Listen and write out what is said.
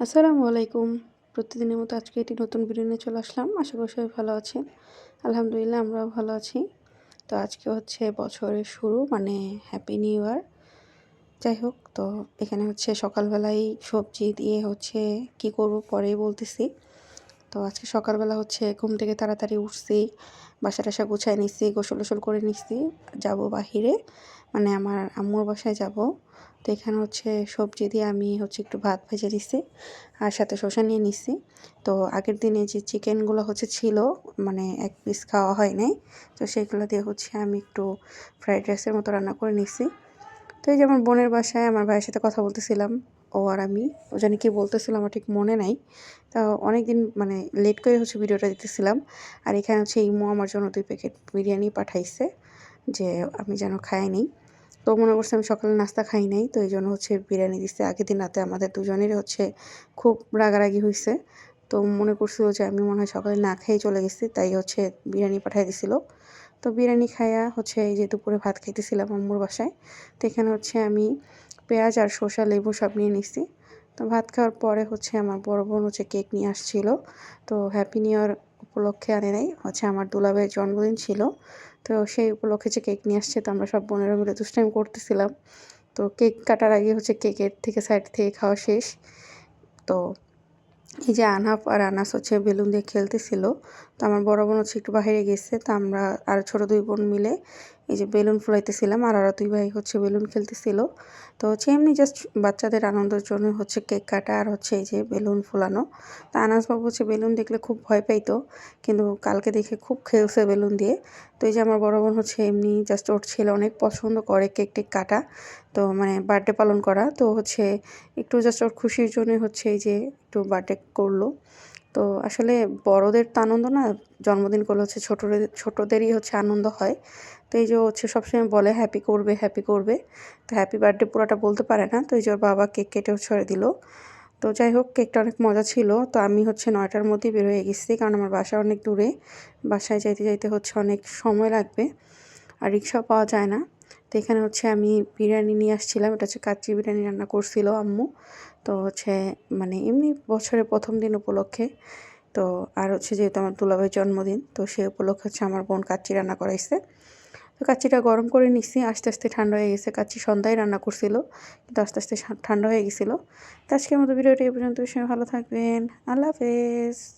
আসসালামু আলাইকুম। প্রতিদিনের মতো আজকে একটি নতুন ভিডিও নিয়ে চলে আসলাম। আশা করি সবাই ভালো আছেন। আলহামদুলিল্লাহ আমরাও ভালো আছি। তো আজকে হচ্ছে বছরের শুরু মানে হ্যাপি নিউ ইয়ার। যাই হোক, তো এখানে হচ্ছে সকালবেলায় সবজি দিয়ে হচ্ছে কি করব পরেই বলতেছি। তো আজকে সকালবেলা হচ্ছে ঘুম থেকে তাড়াতাড়ি উঠছি, বাসা-টাসা গুছায় নিচ্ছি, গোসল-টোসল করে নিচ্ছি। যাব বাহিরে, মানে আমার আম্মুর বাসায় যাব। তো এখানে হচ্ছে সবজি দিয়ে আমি হচ্ছে একটু ভাত ভেজে নিচ্ছি আর সাথে শসা নিয়ে নিচ্ছি। তো আগের দিনে যে চিকেনগুলো হচ্ছে ছিল, মানে এক পিস খাওয়া হয় নাই, তো সেগুলো দিয়ে হচ্ছে আমি একটু ফ্রাইড রাইসের মতো রান্না করে নিচ্ছি। তো এই যে আমার বোনের বাসায় আমার ভাইয়ের সাথে কথা বলতেছিলাম, ও আর আমি। ও জানি কি বলতেছিলাম আমার ঠিক মনে নাই। তো অনেকদিন মানে লেট করে হচ্ছে ভিডিওটা দিতেছিলাম। আর এখানে হচ্ছে ইমো আমার জন্য 2 প্যাকেট বিরিয়ানি পাঠাইছে, যে আমি যেন খাই নিই। তো মনে করছে আমি সকালে নাস্তা খাই নাই, তো এই জন্য হচ্ছে বিরিয়ানি দিচ্ছে। আগের দিন রাতে আমাদের দুজনেরই হচ্ছে খুব রাগারাগি হয়েছে। তো মনে করছিল যে আমি মনে হয় সকালে না খেয়েই চলে গেছি, তাই হচ্ছে বিরিয়ানি পাঠাই দিছিল। তো বিরিয়ানি খাইয়া হচ্ছে এই যে দুপুরে ভাত খাইতেছিলাম আম্মুর বাসায়। তো এখানে হচ্ছে আমি পেঁয়াজ আর শসা লেবু সব নিয়ে নিছি। তো ভাত খাওয়ার পরে হচ্ছে আমার বড় বোন হচ্ছে কেক নিয়ে আসছিল। তো হ্যাপি নিউ ইয়ার উপলক্ষে আনে নাই, হচ্ছে আমার দুলাভাইয়ের জন্মদিন ছিল। তো সেই উপলক্ষে যে কেক নিয়ে আসছে, তো আমরা সব বোনেরা মিলে দুষ্টাইম করতেছিলাম। তো কেক কাটার আগে হচ্ছে কেকের থেকে সাইড থেকে খাওয়া শেষ। তো এই যে আনহাফ আর আনাস হচ্ছে বেলুন দিয়ে খেলতেছিল। তো আমার বড় বোন হচ্ছে একটু বাইরে গেছে, তো আমরা আর ছোট 2 বোন মিলে এই যে বেলুন ফুলাইতেছিলাম, আর আরও 2 ভাই হচ্ছে বেলুন খেলতেছিল। তো হচ্ছে এমনি জাস্ট বাচ্চাদের আনন্দের জন্য হচ্ছে কেক কাটা আর হচ্ছে এই যে বেলুন ফুলানো। তো আনাস বাবু হচ্ছে বেলুন দেখলে খুব ভয় পাইতো, কিন্তু কালকে দেখে খুব খেলছে বেলুন দিয়ে। তো এই যে আমার বড় বোন হচ্ছে এমনি জাস্ট ওর ছেলে অনেক পছন্দ করে কেক টেক কাটা, তো মানে বার্থডে পালন করা। তো হচ্ছে একটু জাস্ট ওর খুশির জন্যই হচ্ছে এই যে একটু বার্থডে করলো। তো আসলে বড়দের তো আনন্দ না, জন্মদিন করলে হচ্ছে ছোটদেরই হচ্ছে আনন্দ হয়। তো এই যে হচ্ছে সবসময় বলে হ্যাপি করবে, হ্যাপি করবে। তো হ্যাপি বার্থডে পুরোটা বলতে পারে না, তো এই যে ওর বাবা কেক কেটেও ছড়ে দিল। তো যাই হোক, কেকটা অনেক মজা ছিল। তো আমি হচ্ছে 9টার মধ্যেই বের হয়ে গেছি, কারণ আমার বাসা অনেক দূরে। বাসায় যাইতে যাইতে হচ্ছে অনেক সময় লাগবে, আর রিক্সাও পাওয়া যায় না। তো এখানে হচ্ছে আমি বিরিয়ানি নিয়ে আসছিলাম, এটা হচ্ছে কাচ্চি বিরিয়ানি রান্না করছিল আম্মু। তো হচ্ছে মানে এমনি বছরের 1ম দিন উপলক্ষে। তো আর হচ্ছে যেহেতু আমার দুলাভাইয়ের জন্মদিন, তো সেই উপলক্ষে হচ্ছে আমার বোন কাচ্চি রান্না করাইছে। তো কাচ্চিটা গরম করে নিচ্ছি, আস্তে আস্তে ঠান্ডা হয়ে গেছে। কাচ্চি সন্ধ্যায় রান্না করছিল, কিন্তু আস্তে আস্তে ঠান্ডা হয়ে গেছিলো। তো আজকের মতো ভিডিওটা এই পর্যন্ত। সবাই ভালো থাকবেন। আল্লাহ হাফেজ।